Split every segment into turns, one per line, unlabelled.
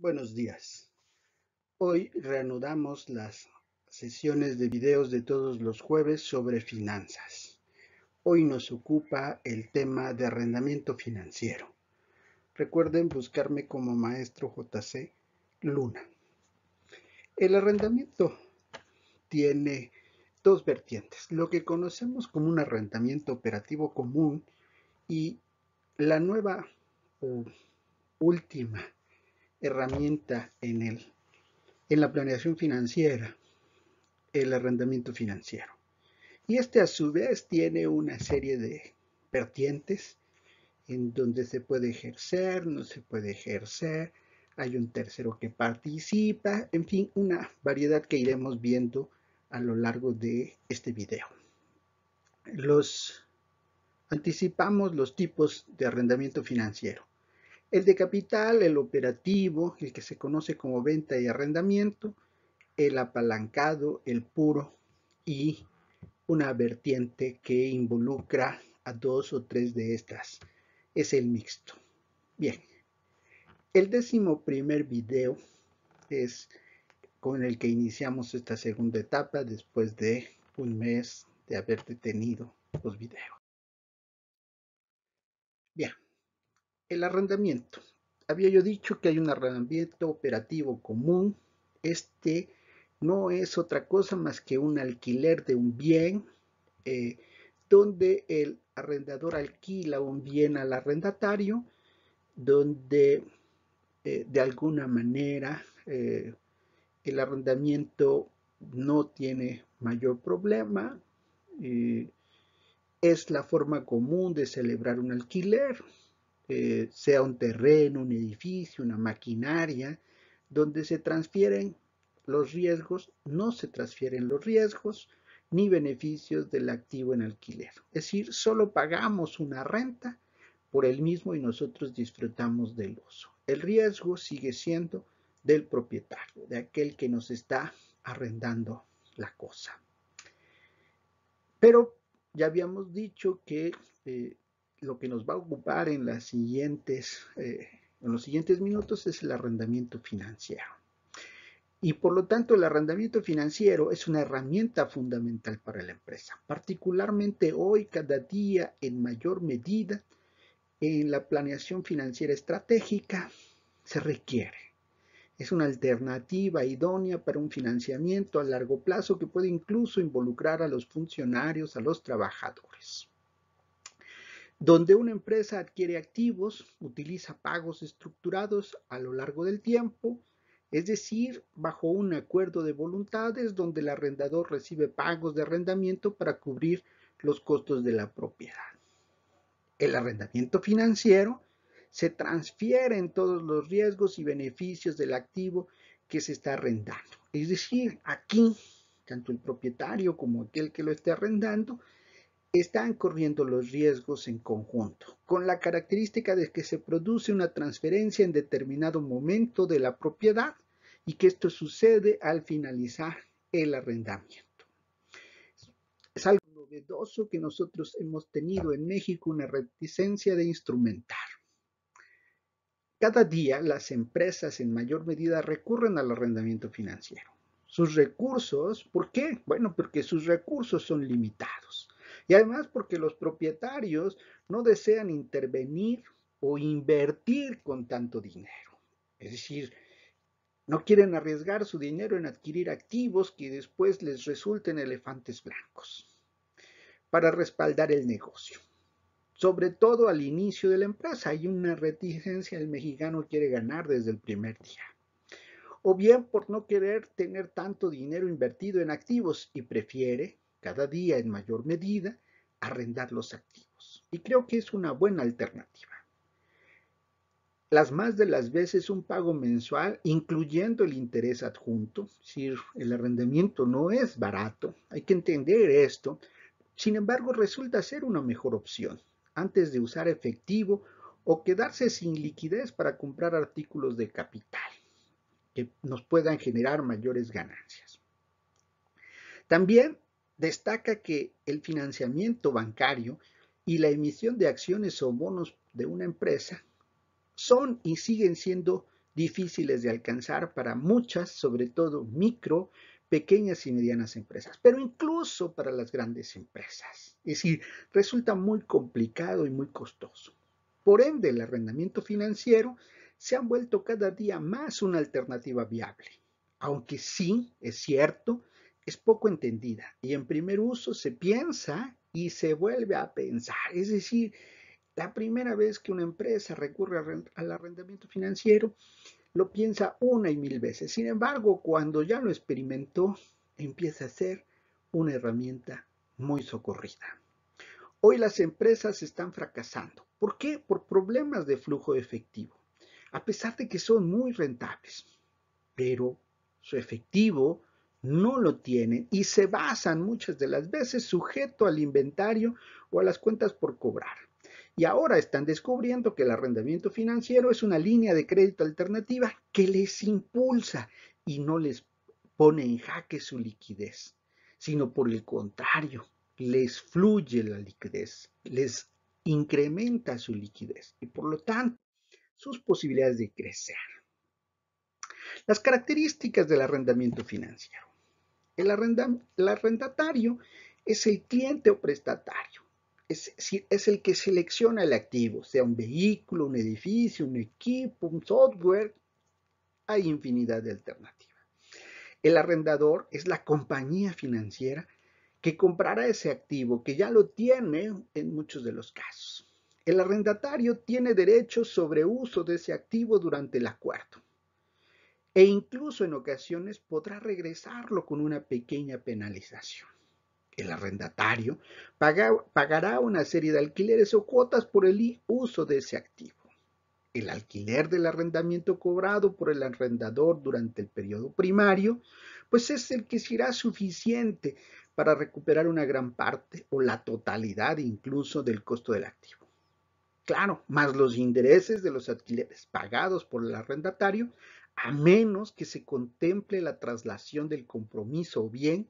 Buenos días. Hoy reanudamos las sesiones de videos de todos los jueves sobre finanzas. Hoy nos ocupa el tema de arrendamiento financiero. Recuerden buscarme como maestro JC Luna. El arrendamiento tiene dos vertientes, lo que conocemos como un arrendamiento operativo común y la nueva o última herramienta en la planeación financiera, el arrendamiento financiero. Y este a su vez tiene una serie de vertientes en donde se puede ejercer, no se puede ejercer, hay un tercero que participa, en fin, una variedad que iremos viendo a lo largo de este video. Anticipamos los tipos de arrendamiento financiero. El de capital, el operativo, el que se conoce como venta y arrendamiento, el apalancado, el puro y una vertiente que involucra a dos o tres de estas es el mixto. Bien, el 11º video es con el que iniciamos esta segunda etapa después de un mes de haber detenido los videos. Bien, el arrendamiento. Había yo dicho que hay un arrendamiento operativo común. Este no es otra cosa más que un alquiler de un bien, donde el arrendador alquila un bien al arrendatario, donde de alguna manera el arrendamiento no tiene mayor problema. Es la forma común de celebrar un alquiler, sea un terreno, un edificio, una maquinaria, donde se transfieren los riesgos, no se transfieren los riesgos ni beneficios del activo en alquiler. Es decir, solo pagamos una renta por el mismo y nosotros disfrutamos del uso. El riesgo sigue siendo del propietario, de aquel que nos está arrendando la cosa. Pero ya habíamos dicho que lo que nos va a ocupar en los siguientes minutos es el arrendamiento financiero. Y por lo tanto, el arrendamiento financiero es una herramienta fundamental para la empresa, particularmente hoy, cada día, en mayor medida, en la planeación financiera estratégica se requiere. Es una alternativa idónea para un financiamiento a largo plazo que puede incluso involucrar a los funcionarios, a los trabajadores. Donde una empresa adquiere activos, utiliza pagos estructurados a lo largo del tiempo, es decir, bajo un acuerdo de voluntades donde el arrendador recibe pagos de arrendamiento para cubrir los costos de la propiedad. El arrendamiento financiero se transfieren todos los riesgos y beneficios del activo que se está arrendando. Es decir, aquí, tanto el propietario como aquel que lo esté arrendando, están corriendo los riesgos en conjunto, con la característica de que se produce una transferencia en determinado momento de la propiedad y que esto sucede al finalizar el arrendamiento. Es algo novedoso que nosotros hemos tenido en México una reticencia de instrumentar. Cada día las empresas en mayor medida recurren al arrendamiento financiero. Sus recursos, ¿por qué? Bueno, porque sus recursos son limitados. Y además porque los propietarios no desean intervenir o invertir con tanto dinero. Es decir, no quieren arriesgar su dinero en adquirir activos que después les resulten elefantes blancos para respaldar el negocio. Sobre todo al inicio de la empresa hay una reticencia, el mexicano quiere ganar desde el primer día. O bien por no querer tener tanto dinero invertido en activos y prefiere, cada día en mayor medida, arrendar los activos. Y creo que es una buena alternativa. Las más de las veces un pago mensual, incluyendo el interés adjunto, es decir, el arrendamiento no es barato, hay que entender esto. Sin embargo, resulta ser una mejor opción antes de usar efectivo o quedarse sin liquidez para comprar artículos de capital que nos puedan generar mayores ganancias. También destaca que el financiamiento bancario y la emisión de acciones o bonos de una empresa son y siguen siendo difíciles de alcanzar para muchas, sobre todo micro, pequeñas y medianas empresas, pero incluso para las grandes empresas. Es decir, resulta muy complicado y muy costoso. Por ende, el arrendamiento financiero se ha vuelto cada día más una alternativa viable, aunque sí, es cierto, es poco entendida y en primer uso se piensa y se vuelve a pensar. Es decir, la primera vez que una empresa recurre al arrendamiento financiero, lo piensa una y mil veces. Sin embargo, cuando ya lo experimentó, empieza a ser una herramienta muy socorrida. Hoy las empresas están fracasando. ¿Por qué? Por problemas de flujo de efectivo, a pesar de que son muy rentables, pero su efectivo no lo tienen y se basan muchas de las veces sujeto al inventario o a las cuentas por cobrar. Y ahora están descubriendo que el arrendamiento financiero es una línea de crédito alternativa que les impulsa y no les pone en jaque su liquidez, sino por el contrario, les fluye la liquidez, les incrementa su liquidez y por lo tanto sus posibilidades de crecer. Las características del arrendamiento financiero. El arrendatario es el cliente o prestatario. Es el que selecciona el activo, sea un vehículo, un edificio, un equipo, un software. Hay infinidad de alternativas. El arrendador es la compañía financiera que comprará ese activo, que ya lo tiene en muchos de los casos. El arrendatario tiene derechos sobre uso de ese activo durante el acuerdo e incluso en ocasiones podrá regresarlo con una pequeña penalización. El arrendatario pagará una serie de alquileres o cuotas por el uso de ese activo. El alquiler del arrendamiento cobrado por el arrendador durante el periodo primario, pues es el que será suficiente para recuperar una gran parte o la totalidad incluso del costo del activo. Claro, más los intereses de los alquileres pagados por el arrendatario, a menos que se contemple la traslación del compromiso o bien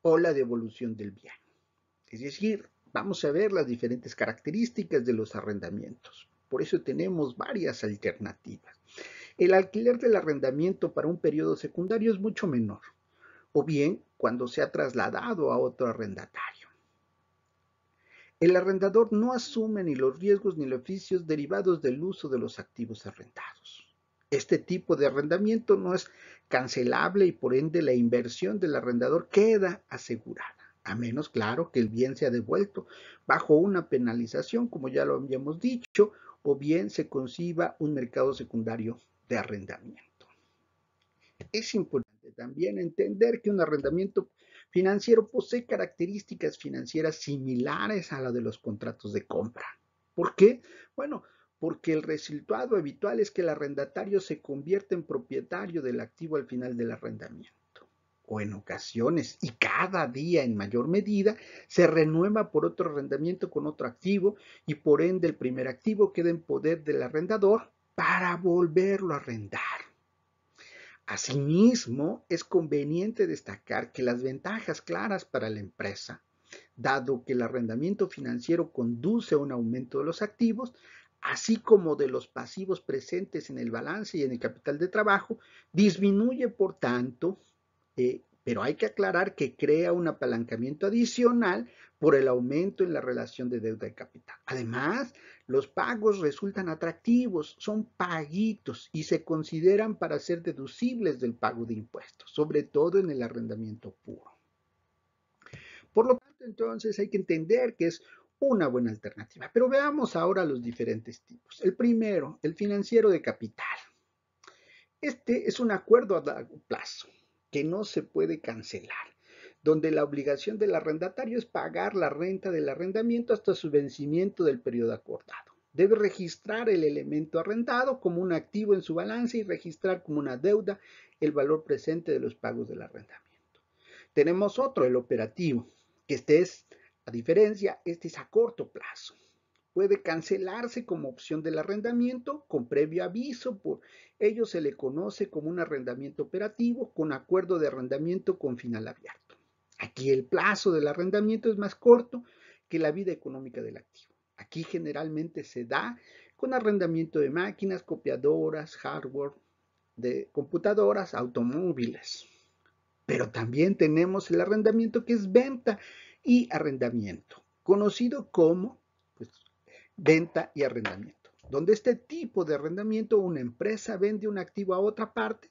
o la devolución del bien. Es decir, vamos a ver las diferentes características de los arrendamientos. Por eso tenemos varias alternativas. El alquiler del arrendamiento para un periodo secundario es mucho menor, o bien cuando se ha trasladado a otro arrendatario. El arrendador no asume ni los riesgos ni los oficios derivados del uso de los activos arrendados. Este tipo de arrendamiento no es cancelable y por ende la inversión del arrendador queda asegurada, a menos, claro, que el bien sea devuelto bajo una penalización, como ya lo habíamos dicho, o bien se conciba un mercado secundario de arrendamiento. Es importante también entender que un arrendamiento financiero posee características financieras similares a las de los contratos de compra. ¿Por qué? Bueno, porque el resultado habitual es que el arrendatario se convierte en propietario del activo al final del arrendamiento. O en ocasiones, y cada día en mayor medida, se renueva por otro arrendamiento con otro activo y por ende el primer activo queda en poder del arrendador para volverlo a arrendar. Asimismo, es conveniente destacar que las ventajas claras para la empresa, dado que el arrendamiento financiero conduce a un aumento de los activos, así como de los pasivos presentes en el balance y en el capital de trabajo, disminuye, por tanto, pero hay que aclarar que crea un apalancamiento adicional por el aumento en la relación de deuda y capital. Además, los pagos resultan atractivos, son paguitos y se consideran para ser deducibles del pago de impuestos, sobre todo en el arrendamiento puro. Por lo tanto, entonces hay que entender que es una buena alternativa. Pero veamos ahora los diferentes tipos. El primero, el financiero de capital. Este es un acuerdo a largo plazo que no se puede cancelar, donde la obligación del arrendatario es pagar la renta del arrendamiento hasta su vencimiento del periodo acordado. Debe registrar el elemento arrendado como un activo en su balance y registrar como una deuda el valor presente de los pagos del arrendamiento. Tenemos otro, el operativo, que este es, a diferencia, este es a corto plazo. Puede cancelarse como opción del arrendamiento con previo aviso, por ello se le conoce como un arrendamiento operativo con acuerdo de arrendamiento con final abierto. Aquí el plazo del arrendamiento es más corto que la vida económica del activo. Aquí generalmente se da con arrendamiento de máquinas, copiadoras, hardware, de computadoras, automóviles. Pero también tenemos el arrendamiento que es venta y arrendamiento, conocido como pues, venta y arrendamiento, donde este tipo de arrendamiento una empresa vende un activo a otra parte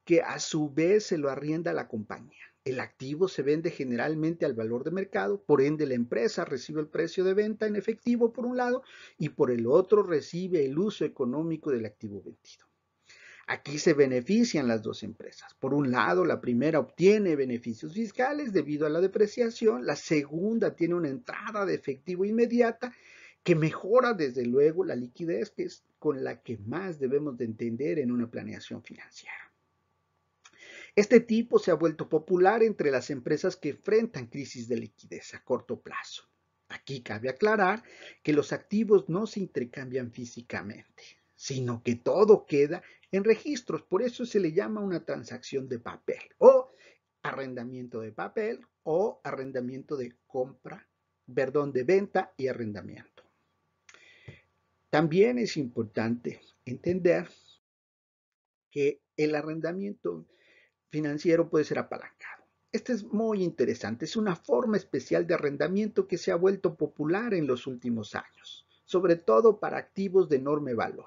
que a su vez se lo arrienda a la compañía. El activo se vende generalmente al valor de mercado, por ende la empresa recibe el precio de venta en efectivo por un lado y por el otro recibe el uso económico del activo vendido. Aquí se benefician las dos empresas. Por un lado, la primera obtiene beneficios fiscales debido a la depreciación, la segunda tiene una entrada de efectivo inmediata que mejora desde luego la liquidez, que es con la que más debemos de entender en una planeación financiera. Este tipo se ha vuelto popular entre las empresas que enfrentan crisis de liquidez a corto plazo. Aquí cabe aclarar que los activos no se intercambian físicamente, sino que todo queda en registros. Por eso se le llama una transacción de papel o arrendamiento de papel o arrendamiento de compra, perdón, de venta y arrendamiento. También es importante entender que el arrendamiento financiero puede ser apalancado. Este es muy interesante, es una forma especial de arrendamiento que se ha vuelto popular en los últimos años, sobre todo para activos de enorme valor,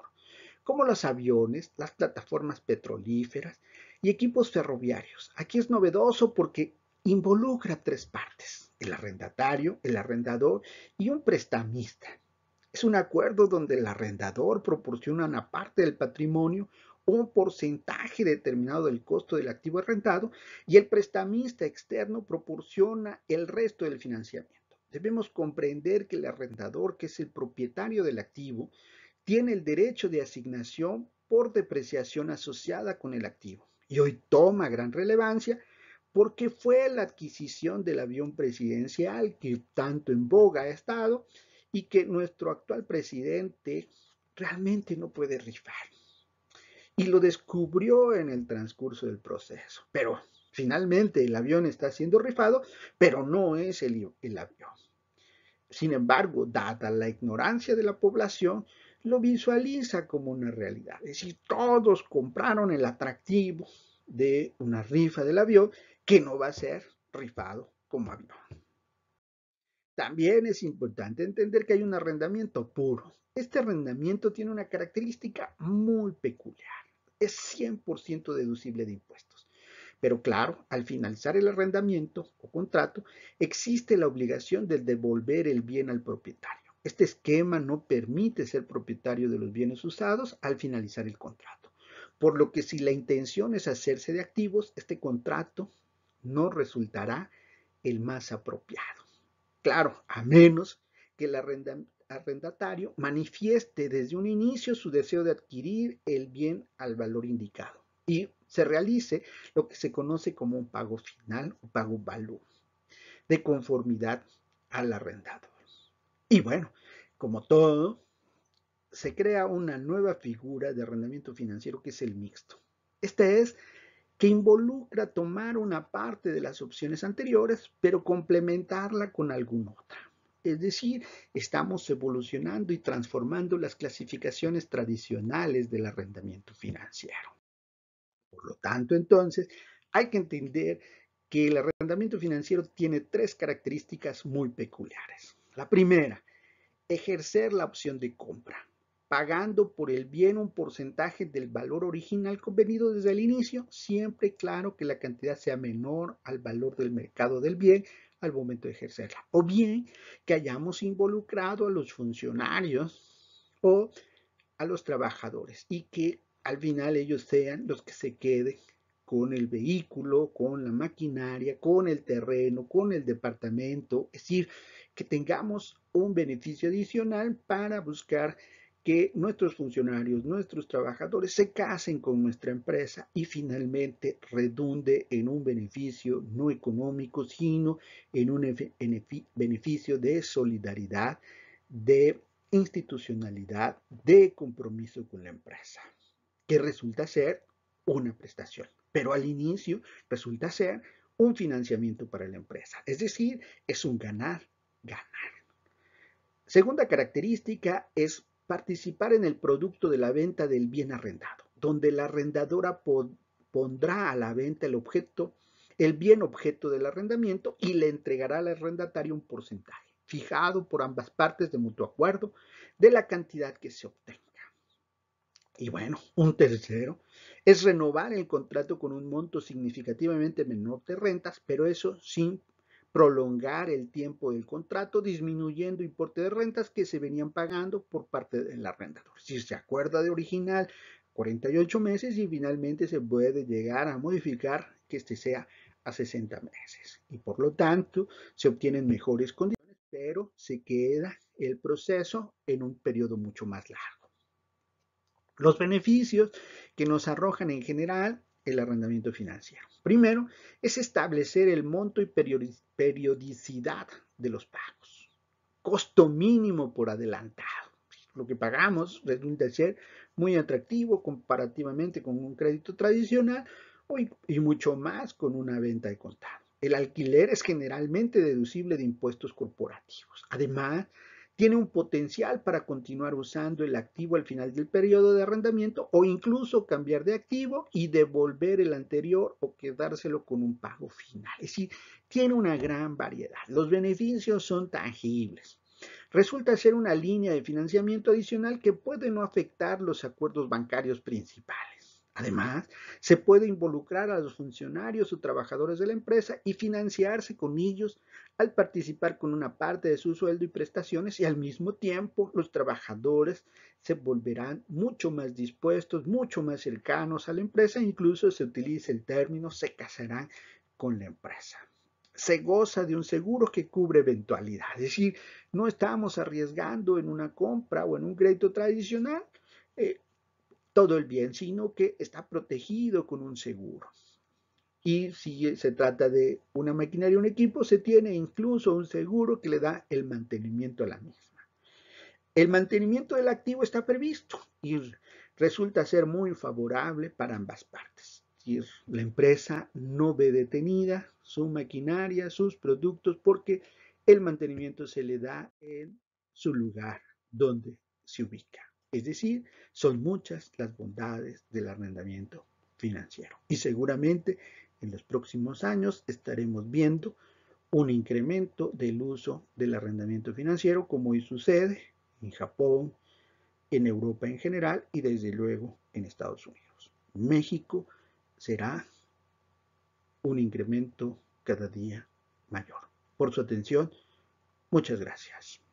como los aviones, las plataformas petrolíferas y equipos ferroviarios. Aquí es novedoso porque involucra tres partes: el arrendatario, el arrendador y un prestamista. Es un acuerdo donde el arrendador proporciona una parte del patrimonio o un porcentaje determinado del costo del activo arrendado y el prestamista externo proporciona el resto del financiamiento. Debemos comprender que el arrendador, que es el propietario del activo, tiene el derecho de asignación por depreciación asociada con el activo y hoy toma gran relevancia porque fue la adquisición del avión presidencial que tanto en boga ha estado y que nuestro actual presidente realmente no puede rifar. Y lo descubrió en el transcurso del proceso. Pero finalmente el avión está siendo rifado, pero no es el avión. Sin embargo, dada la ignorancia de la población, lo visualiza como una realidad. Es decir, todos compraron el atractivo de una rifa del avión que no va a ser rifado como avión. También es importante entender que hay un arrendamiento puro. Este arrendamiento tiene una característica muy peculiar. Es 100% deducible de impuestos. Pero claro, al finalizar el arrendamiento o contrato, existe la obligación de devolver el bien al propietario. Este esquema no permite ser propietario de los bienes usados al finalizar el contrato. Por lo que si la intención es hacerse de activos, este contrato no resultará el más apropiado. Claro, a menos que el arrendatario manifieste desde un inicio su deseo de adquirir el bien al valor indicado y se realice lo que se conoce como un pago final o pago valor de conformidad al arrendador. Y bueno, como todo, se crea una nueva figura de arrendamiento financiero que es el mixto. Este es que involucra tomar una parte de las opciones anteriores, pero complementarla con alguna otra. Es decir, estamos evolucionando y transformando las clasificaciones tradicionales del arrendamiento financiero. Por lo tanto, entonces, hay que entender que el arrendamiento financiero tiene tres características muy peculiares. La primera, ejercer la opción de compra, pagando por el bien un porcentaje del valor original convenido desde el inicio, siempre claro que la cantidad sea menor al valor del mercado del bien al momento de ejercerla. O bien que hayamos involucrado a los funcionarios o a los trabajadores y que al final ellos sean los que se queden con el vehículo, con la maquinaria, con el terreno, con el departamento, es decir, que tengamos un beneficio adicional para buscar que nuestros funcionarios, nuestros trabajadores se casen con nuestra empresa y finalmente redunde en un beneficio no económico, sino en un beneficio de solidaridad, de institucionalidad, de compromiso con la empresa, que resulta ser una prestación, pero al inicio resulta ser un financiamiento para la empresa, es decir, es un ganar, ganar. Segunda característica es participar en el producto de la venta del bien arrendado, donde la arrendadora pondrá a la venta el bien objeto del arrendamiento y le entregará al arrendatario un porcentaje, fijado por ambas partes de mutuo acuerdo, de la cantidad que se obtenga. Y bueno, un tercero es renovar el contrato con un monto significativamente menor de rentas, pero eso sin prolongar el tiempo del contrato, disminuyendo el importe de rentas que se venían pagando por parte del arrendador. Si se acuerda de original, 48 meses y finalmente se puede llegar a modificar que este sea a 60 meses. Y por lo tanto, se obtienen mejores condiciones, pero se queda el proceso en un periodo mucho más largo. Los beneficios que nos arrojan en general el arrendamiento financiero. Primero, es establecer el monto y periodicidad de los pagos. Costo mínimo por adelantado. Lo que pagamos resulta ser muy atractivo comparativamente con un crédito tradicional y mucho más con una venta de contado. El alquiler es generalmente deducible de impuestos corporativos. Además, tiene un potencial para continuar usando el activo al final del periodo de arrendamiento o incluso cambiar de activo y devolver el anterior o quedárselo con un pago final. Es decir, tiene una gran variedad. Los beneficios son tangibles. Resulta ser una línea de financiamiento adicional que puede no afectar los acuerdos bancarios principales. Además, se puede involucrar a los funcionarios o trabajadores de la empresa y financiarse con ellos al participar con una parte de su sueldo y prestaciones y al mismo tiempo los trabajadores se volverán mucho más dispuestos, mucho más cercanos a la empresa, incluso se utiliza el término se casarán con la empresa. Se goza de un seguro que cubre eventualidades, es decir, no estamos arriesgando en una compra o en un crédito tradicional todo el bien, sino que está protegido con un seguro. Y si se trata de una maquinaria o un equipo, se tiene incluso un seguro que le da el mantenimiento a la misma. El mantenimiento del activo está previsto y resulta ser muy favorable para ambas partes. Es decir, la empresa no ve detenida su maquinaria, sus productos, porque el mantenimiento se le da en su lugar donde se ubica. Es decir, son muchas las bondades del arrendamiento financiero. Y seguramente en los próximos años estaremos viendo un incremento del uso del arrendamiento financiero, como hoy sucede en Japón, en Europa en general y desde luego en Estados Unidos. México será un incremento cada día mayor. Por su atención, muchas gracias.